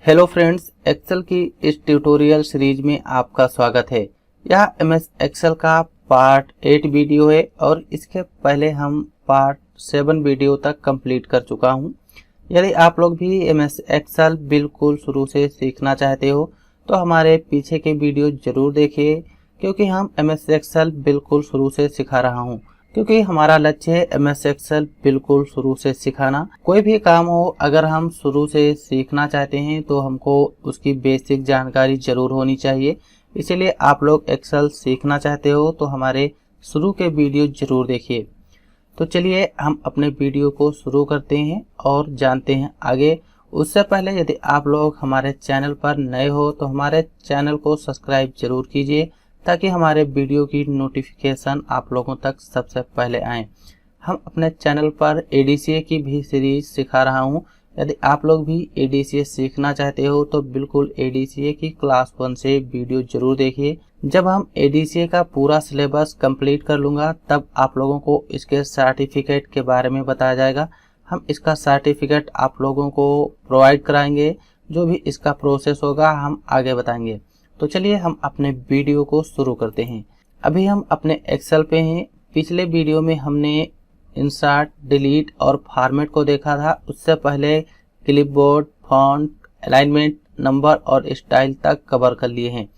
Hello friends, Excel की इस tutorial series में आपका स्वागत है। यह एमएस एक्सेल का पार्ट 8 वीडियो है और इसके पहले हम पार्ट 7 वीडियो तक कंप्लीट कर चुका हूं। यदि आप लोग भी एमएस एक्सेल बिल्कुल शुरू से सीखना चाहते हो तो हमारे पीछे के वीडियो जरूर देखिए, क्योंकि हम एमएस एक्सेल बिल्कुल शुरू से सिखा रहा हूं। क्योंकि हमारा लक्ष्य है एमएस एक्सेल बिल्कुल शुरू से सिखाना। कोई भी काम हो, अगर हम शुरू से सीखना चाहते हैं तो हमको उसकी बेसिक जानकारी जरूर होनी चाहिए। इसीलिए आप लोग एक्सेल सीखना चाहते हो तो हमारे शुरू के वीडियो जरूर देखिए। तो चलिए हम अपने वीडियो को शुरू करते हैं और जानते हैं आगे। उससे पहले यदि आप लोग हमारे चैनल पर नए हो तो हमारे चैनल को सब्सक्राइब जरूर कीजिए, ताकि हमारे वीडियो की नोटिफिकेशन आप लोगों तक सबसे पहले आए। हम अपने चैनल पर एडीसीए की भी सीरीज सिखा रहा हूं। यदि आप लोग भी एडीसीए सीखना चाहते हो तो बिल्कुल एडीसीए की क्लास 1 से वीडियो जरूर देखिए। जब हम एडीसीए का पूरा सिलेबस कंप्लीट कर लूँगा तब आप लोगों को इसके सर्टिफिकेट के बारे में बताया जाएगा। हम इसका सर्टिफिकेट आप लोगों को प्रोवाइड कराएंगे। जो भी इसका प्रोसेस होगा हम आगे बताएंगे। तो चलिए हम अपने वीडियो को शुरू करते हैं। अभी हम अपने एक्सेल पे हैं। पिछले वीडियो में हमने इंसर्ट, डिलीट और फॉर्मेट को देखा था। उससे पहले क्लिपबोर्ड, फॉन्ट, अलाइनमेंट, नंबर और स्टाइल तक कवर कर लिए हैं।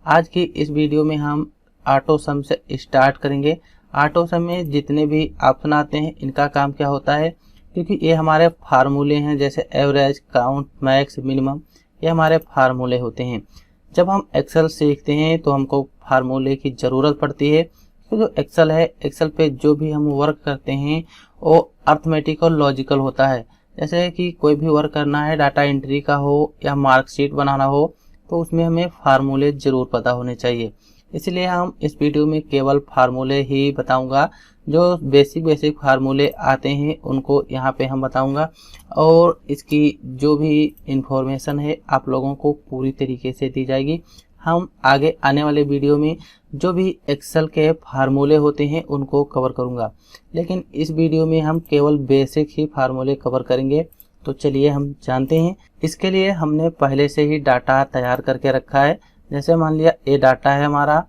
आज की इस वीडियो में हम ऑटो सम से स्टार्ट करेंगे। ऑटो सम में जितने भी ऑप्शन आते हैं इनका काम क्या होता है, क्योंकि ये हमारे फार्मूले हैं, जैसे एवरेज, काउंट, मैक्स, मिनिमम, ये हमारे फार्मूले होते हैं। जब हम एक्सेल सीखते हैं तो हमको फार्मूले की ज़रूरत पड़ती है। तो जो एक्सेल है, एक्सेल पे जो भी हम वर्क करते हैं वो अर्थमेटिक और लॉजिकल होता है। जैसे कि कोई भी वर्क करना है, डाटा एंट्री का हो या मार्कशीट बनाना हो, तो उसमें हमें फार्मूले ज़रूर पता होने चाहिए। इसलिए हम इस वीडियो में केवल फार्मूले ही बताऊंगा। जो बेसिक फार्मूले आते हैं उनको यहाँ पे हम बताऊंगा, और इसकी जो भी इंफॉर्मेशन है आप लोगों को पूरी तरीके से दी जाएगी। हम आगे आने वाले वीडियो में जो भी एक्सेल के फार्मूले होते हैं उनको कवर करूंगा, लेकिन इस वीडियो में हम केवल बेसिक ही फार्मूले कवर करेंगे। तो चलिए हम जानते हैं। इसके लिए हमने पहले से ही डाटा तैयार करके रखा है। जैसे मान लिया ये डाटा है हमारा,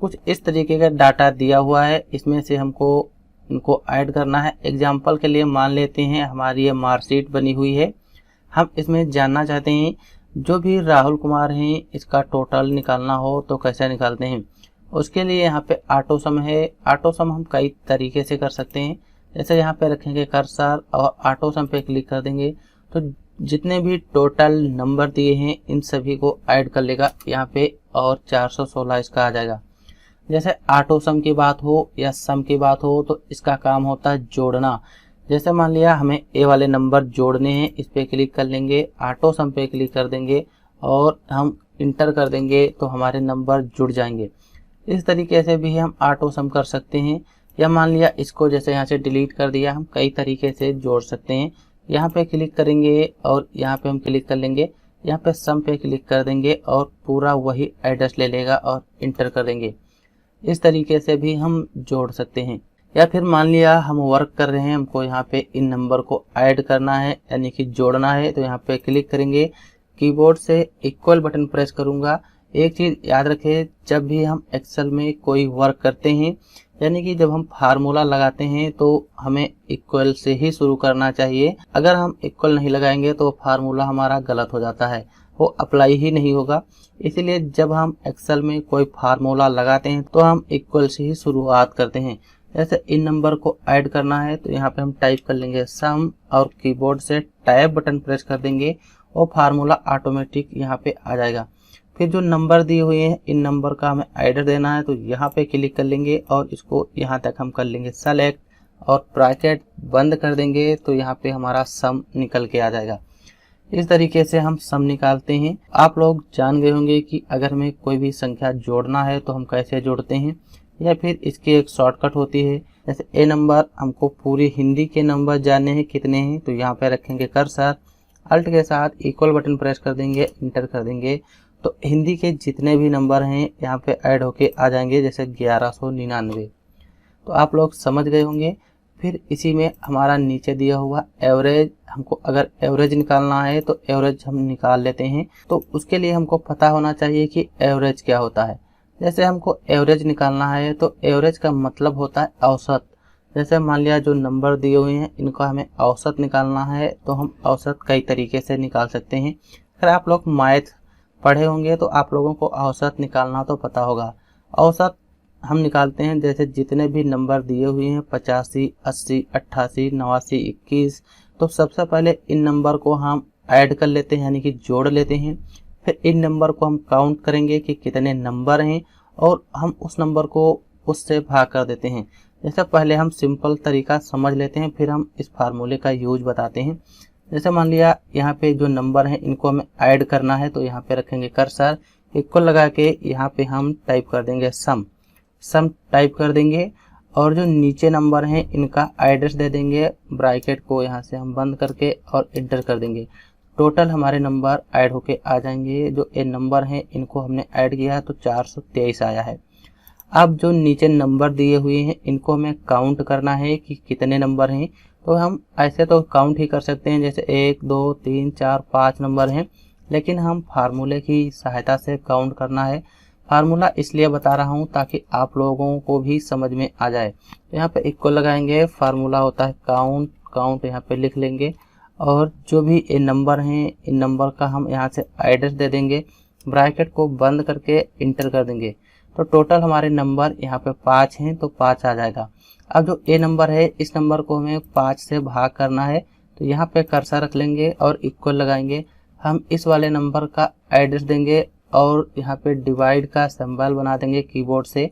कुछ इस तरीके का डाटा दिया हुआ है। इसमें से हमको इनको ऐड करना है। एग्जाम्पल के लिए मान लेते हैं हमारी ये मार्कशीट बनी हुई है। हम इसमें जानना चाहते हैं जो भी राहुल कुमार हैं इसका टोटल निकालना हो तो कैसे निकालते हैं। उसके लिए यहाँ पे ऑटो सम है। ऑटो सम हम कई तरीके से कर सकते हैं। जैसे यहाँ पे रखेंगे कर्सर और ऑटो सम पे क्लिक कर देंगे तो जितने भी टोटल नंबर दिए हैं इन सभी को ऐड कर लेगा यहाँ पे, और 416 इसका आ जाएगा। जैसे ऑटो सम की बात हो या सम की बात हो तो इसका काम होता है जोड़ना। जैसे मान लिया हमें ए वाले नंबर जोड़ने हैं, इस पे क्लिक कर लेंगे, ऑटो सम पे क्लिक कर देंगे और हम इंटर कर देंगे तो हमारे नंबर जुड़ जाएंगे। इस तरीके से भी हम ऑटो सम कर सकते हैं। या मान लिया इसको जैसे यहाँ से डिलीट कर दिया, हम कई तरीके से जोड़ सकते हैं। यहाँ पे क्लिक करेंगे और यहाँ पे हम क्लिक कर लेंगे, यहाँ पे सम पे क्लिक कर देंगे और पूरा वही एड्रेस ले लेगा और इंटर कर देंगे। इस तरीके से भी हम जोड़ सकते हैं। या फिर मान लिया हम वर्क कर रहे हैं, हमको यहाँ पे इन नंबर को ऐड करना है यानी कि जोड़ना है, तो यहाँ पे क्लिक करेंगे, कीबोर्ड से इक्वल बटन प्रेस करूंगा। एक चीज याद रखें, जब भी हम एक्सेल में कोई वर्क करते हैं यानी कि जब हम फार्मूला लगाते हैं तो हमें इक्वल से ही शुरू करना चाहिए। अगर हम इक्वल नहीं लगाएंगे तो फार्मूला हमारा गलत हो जाता है, वो अप्लाई ही नहीं होगा। इसीलिए जब हम एक्सेल में कोई फार्मूला लगाते हैं तो हम इक्वल से ही शुरुआत करते हैं। जैसे इन नंबर को ऐड करना है तो यहाँ पे हम टाइप कर लेंगे सम और कीबोर्ड से टैब बटन प्रेस कर देंगे और फार्मूला ऑटोमेटिक यहाँ पे आ जाएगा। फिर जो नंबर दिए हुए हैं इन नंबर का हमें ऐडर देना है तो यहाँ पे क्लिक कर लेंगे और इसको यहाँ तक हम कर लेंगे सेलेक्ट और ब्रैकेट बंद कर देंगे तो यहाँ पे हमारा सम निकल के आ जाएगा। इस तरीके से हम सम निकालते हैं। आप लोग जान गए होंगे कि अगर हमें कोई भी संख्या जोड़ना है तो हम कैसे जोड़ते हैं, या फिर इसकी एक शॉर्टकट होती है। जैसे ए नंबर, हमको पूरी हिंदी के नंबर जानने हैं कितने हैं, तो यहाँ पे रखेंगे कर्सर, अल्ट के साथ इक्वल बटन प्रेस कर देंगे, इंटर कर देंगे तो हिंदी के जितने भी नंबर हैं यहाँ पे ऐड होके आ जाएंगे, जैसे 1199। तो आप लोग समझ गए होंगे। फिर इसी में हमारा नीचे दिया हुआ एवरेज, हमको अगर एवरेज निकालना है तो एवरेज हम निकाल लेते हैं। तो उसके लिए हमको पता होना चाहिए कि एवरेज क्या होता है। जैसे हमको एवरेज निकालना है तो एवरेज का मतलब होता है औसत। जैसे मान लिया जो नंबर दिए हुए हैं इनको हमें औसत निकालना है तो हम औसत कई तरीके से निकाल सकते हैं। अगर आप लोग मैथ पढ़े होंगे तो आप लोगों को औसत निकालना तो पता होगा। औसत हम निकालते हैं जैसे जितने भी नंबर दिए हुए हैं 85, 80, 88, 89, 21, तो सबसे पहले इन नंबर को हम ऐड कर लेते हैं यानी कि जोड़ लेते हैं। फिर इन नंबर को हम काउंट करेंगे कि कितने नंबर हैं और हम उस नंबर को उससे भाग कर देते हैं। जैसे पहले हम सिंपल तरीका समझ लेते हैं फिर हम इस फार्मूले का यूज बताते हैं। जैसे मान लिया यहाँ पे जो नंबर हैं इनको हमें ऐड करना है तो यहाँ पे रखेंगे कर्सर, इक्वल लगा के यहाँ पे हम टाइप कर देंगे सम टाइप कर देंगे और जो नीचे नंबर हैं इनका एड्रेस दे देंगे, ब्रैकेट को यहाँ से हम बंद करके और इंटर कर देंगे। टोटल हमारे नंबर ऐड होके आ जाएंगे। जो ये नंबर हैं इनको हमने ऐड किया है तो 423 आया है। अब जो नीचे नंबर दिए हुए हैं इनको हमें काउंट करना है कि कितने नंबर हैं। तो हम ऐसे तो काउंट ही कर सकते हैं जैसे 1 2 3 4 5 नंबर हैं, लेकिन हम फार्मूले की सहायता से काउंट करना है। फार्मूला इसलिए बता रहा हूँ ताकि आप लोगों को भी समझ में आ जाए। तो यहाँ पे इक्वल लगाएंगे, फार्मूला होता है काउंट यहाँ पे लिख लेंगे और जो भी ये नंबर हैं इन नंबर का हम यहाँ से एड्रेस दे देंगे, ब्रैकेट को बंद करके इंटर कर देंगे। तो टोटल हमारे नंबर यहाँ पे 5 हैं तो 5 आ जाएगा। अब जो ए नंबर है इस नंबर को हमें 5 से भाग करना है तो यहाँ पे कर्सर रख लेंगे और इक्वल लगाएंगे। हम इस वाले नंबर का एड्रेस देंगे और यहाँ पे डिवाइड का सिंबल बना देंगे कीबोर्ड से।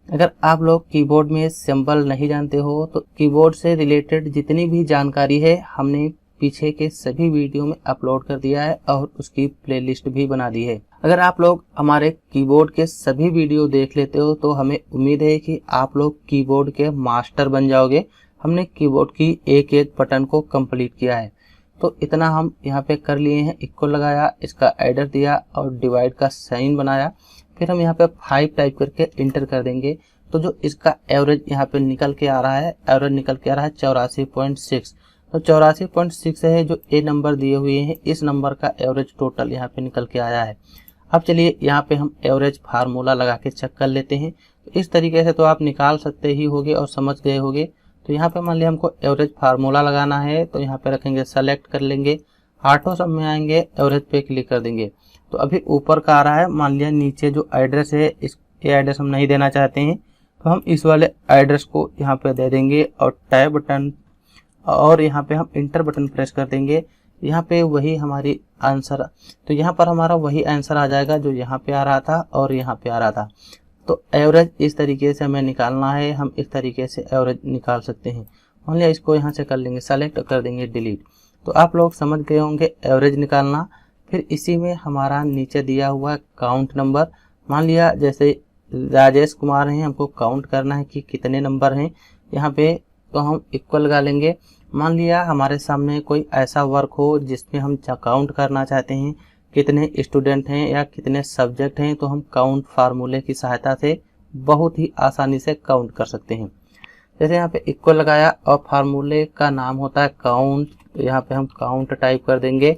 अगर आप लोग कीबोर्ड में सिंबल नहीं जानते हो तो कीबोर्ड से रिलेटेड जितनी भी जानकारी है हमने पीछे के सभी वीडियो में अपलोड कर दिया है और उसकी प्लेलिस्ट भी बना दी है। अगर आप लोग हमारे कीबोर्ड के सभी वीडियो देख लेते हो तो हमें उम्मीद है कि आप लोग कीबोर्ड के मास्टर बन जाओगे। हमने कीबोर्ड की एक एक बटन को कंप्लीट किया है। तो इतना हम यहाँ पे कर लिए हैं, इक्वल लगाया, इसका एड्रेस दिया और डिवाइड का साइन बनाया। फिर हम यहाँ पे 5 टाइप करके इंटर कर देंगे। तो जो इसका एवरेज यहाँ पे निकल के आ रहा है, एवरेज निकल के आ रहा है 84.6। तो 84.6 है जो ए नंबर दिए हुए हैं, इस नंबर का एवरेज टोटल यहाँ पे निकल के आया है। अब चलिए यहाँ पे हम एवरेज फार्मूला लगा के चेक कर लेते हैं। तो इस तरीके से तो आप निकाल सकते ही होगे और समझ गए होगे। तो यहाँ पे मान लिया हमको एवरेज फार्मूला लगाना है तो यहाँ पे रखेंगे, सेलेक्ट कर लेंगे, ऑटो सब में आएंगे, एवरेज पे क्लिक कर देंगे। तो अभी ऊपर का आ रहा है, मान लिया नीचे जो एड्रेस है इस एड्रेस हम नहीं देना चाहते हैं तो हम इस वाले एड्रेस को यहाँ पे दे देंगे और टैब बटन और यहाँ पे हम इंटर बटन प्रेस कर देंगे। यहाँ पे वही हमारी आंसर, तो यहाँ पर हमारा वही आंसर आ जाएगा जो यहाँ पे आ रहा था और यहाँ पे आ रहा था। तो एवरेज इस तरीके से हमें निकालना है, हम इस तरीके से एवरेज निकाल सकते हैं। मान लिया इसको यहाँ से कर लेंगे, सेलेक्ट कर देंगे, डिलीट। तो आप लोग समझ गए होंगे एवरेज निकालना। फिर इसी में हमारा नीचे दिया हुआ काउंट नंबर, मान लिया जैसे राजेश कुमार हैं, हमको काउंट करना है कि कितने नंबर हैं यहाँ पे, तो हम इक्वल लगा लेंगे। मान लिया हमारे सामने कोई ऐसा वर्क हो जिसमें हम काउंट करना चाहते हैं कितने स्टूडेंट हैं या कितने सब्जेक्ट हैं, तो हम काउंट फार्मूले की सहायता से बहुत ही आसानी से काउंट कर सकते हैं। जैसे यहाँ पे इक्वल लगाया और फार्मूले का नाम होता है काउंट, तो यहाँ पे हम काउंट टाइप कर देंगे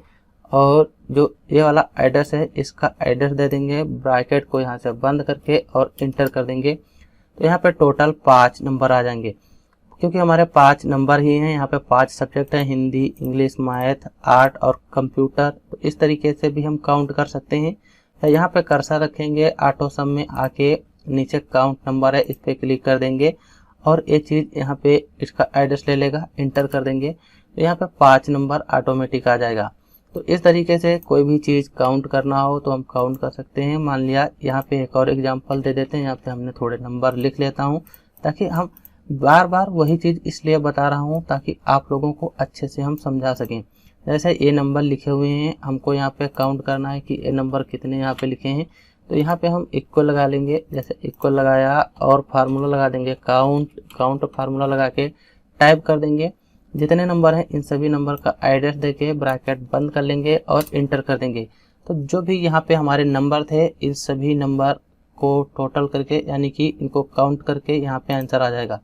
और जो ये वाला एड्रेस है इसका एड्रेस दे देंगे, ब्रैकेट को यहाँ से बंद करके और इंटर कर देंगे। तो यहाँ पे टोटल 5 नंबर आ जाएंगे क्योंकि हमारे 5 नंबर ही हैं। यहाँ पे 5 सब्जेक्ट हैं, हिंदी, इंग्लिश, मैथ, आर्ट और कंप्यूटर। तो इस तरीके से भी हम काउंट कर सकते हैं। यहाँ पे कर्सर रखेंगे, ऑटो सम में आके नीचे काउंट नंबर है इस पर क्लिक कर देंगे और ये चीज़ यहाँ पे इसका एड्रेस ले लेगा, इंटर कर देंगे। तो यहाँ पे 5 नंबर ऑटोमेटिक आ जाएगा। तो इस तरीके से कोई भी चीज़ काउंट करना हो तो हम काउंट कर सकते हैं। मान लिया यहाँ पे एक और एग्जांपल दे देते हैं, यहाँ पे हमने थोड़े नंबर लिख लेता हूँ ताकि हम बार बार वही चीज़ इसलिए बता रहा हूँ ताकि आप लोगों को अच्छे से हम समझा सकें। जैसे ये नंबर लिखे हुए हैं, हमको यहाँ पे काउंट करना है कि ये नंबर कितने यहाँ पे लिखे हैं। तो यहाँ पे हम इक्वल लगा लेंगे, जैसे इक्वल लगाया और फार्मूला लगा देंगे, काउंट फार्मूला लगा के टाइप कर देंगे। जितने नंबर हैं इन सभी नंबर का एड्रेस देके ब्रैकेट बंद कर लेंगे और इंटर कर देंगे। तो जो भी यहाँ पे हमारे नंबर थे इन सभी नंबर को टोटल करके यानी कि इनको काउंट करके यहाँ पे आंसर आ जाएगा।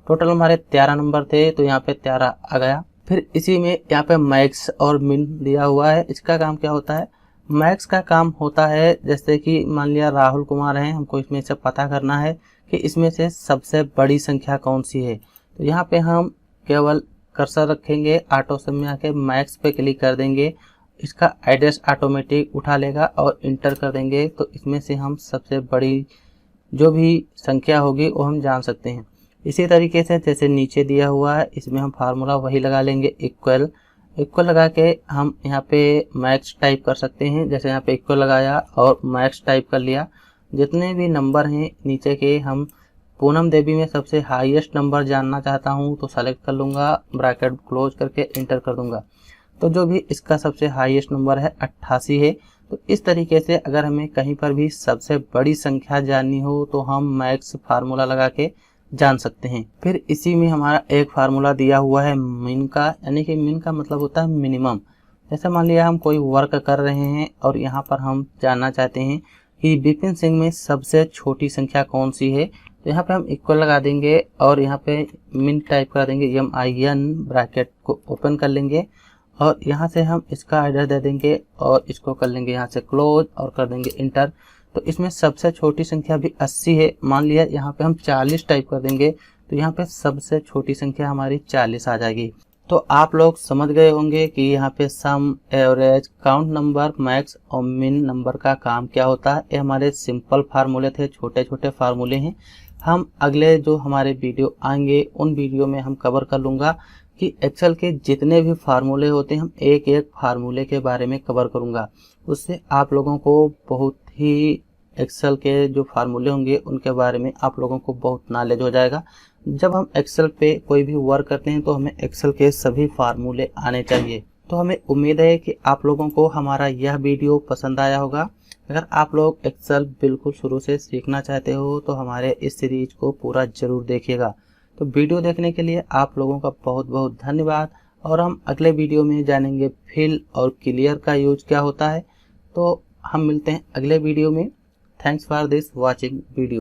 टोटल हमारे 13 नंबर थे, तो यहाँ पे 13 आ गया। फिर इसी में यहाँ पे मैक्स और मिन दिया हुआ है। इसका काम क्या होता है? मैक्स का काम होता है जैसे कि मान लिया राहुल कुमार हैं, हमको इसमें से पता करना है कि इसमें से सबसे बड़ी संख्या कौन सी है। तो यहाँ पे हम केवल कर्सर रखेंगे, ऑटो सम में आके मैक्स पे क्लिक कर देंगे, इसका एड्रेस ऑटोमेटिक उठा लेगा और इंटर कर देंगे। तो इसमें से हम सबसे बड़ी जो भी संख्या होगी वो हम जान सकते हैं। इसी तरीके से जैसे नीचे दिया हुआ है, इसमें हम फार्मूला वही लगा लेंगे, इक्वल लगा के हम यहाँ पे मैक्स टाइप कर सकते हैं। जैसे यहाँ पे इक्वल लगाया और मैक्स टाइप कर लिया। जितने भी नंबर हैं नीचे के, हम पूनम देवी में सबसे हाईएस्ट नंबर जानना चाहता हूँ तो सेलेक्ट कर लूँगा, ब्रैकेट क्लोज करके इंटर कर दूंगा। तो जो भी इसका सबसे हाईएस्ट नंबर है 88 है। तो इस तरीके से अगर हमें कहीं पर भी सबसे बड़ी संख्या जाननी हो तो हम मैक्स फार्मूला लगा के जान सकते हैं। फिर इसी में हमारा एक फार्मूला दिया हुआ है मिन का, यानी कि मिन का मतलब होता है मिनिमम। जैसे मान लिया हम कोई वर्क कर रहे हैं और यहाँ पर हम जानना चाहते हैं कि विपिन सिंह में सबसे छोटी संख्या कौन सी है। तो यहाँ पे हम इक्वल लगा देंगे और यहाँ पे मिन टाइप कर देंगे, MIN, ब्रैकेट को ओपन कर लेंगे और यहाँ से हम इसका एड्रेस दे देंगे और इसको कर लेंगे यहाँ से क्लोज और कर देंगे इंटर। तो इसमें सबसे छोटी संख्या भी 80 है। मान लिया यहाँ पे हम 40 टाइप कर देंगे तो यहाँ पे सबसे छोटी संख्या हमारी 40 आ जाएगी। तो आप लोग समझ गए होंगे कि यहाँ पे सम, एवरेज, काउंट नंबर, मैक्स और मिन नंबर का काम क्या होता है। ये हमारे सिंपल फार्मूले थे, छोटे छोटे फार्मूले हैं। हम अगले जो हमारे वीडियो आएंगे उन वीडियो में हम कवर कर लूँगा कि एक्सेल के जितने भी फार्मूले होते हैं हम एक एक फार्मूले के बारे में कवर करूँगा। उससे आप लोगों को बहुत ही एक्सेल के जो फार्मूले होंगे उनके बारे में आप लोगों को बहुत नॉलेज हो जाएगा। जब हम एक्सेल पे कोई भी वर्क करते हैं तो हमें एक्सेल के सभी फार्मूले आने चाहिए। तो हमें उम्मीद है कि आप लोगों को हमारा यह वीडियो पसंद आया होगा। अगर आप लोग एक्सेल बिल्कुल शुरू से सीखना चाहते हो तो हमारे इस सीरीज को पूरा जरूर देखिएगा। तो वीडियो देखने के लिए आप लोगों का बहुत बहुत धन्यवाद और हम अगले वीडियो में जानेंगे फिल और क्लियर का यूज क्या होता है। तो हम मिलते हैं अगले वीडियो में। Thanks for this watching video.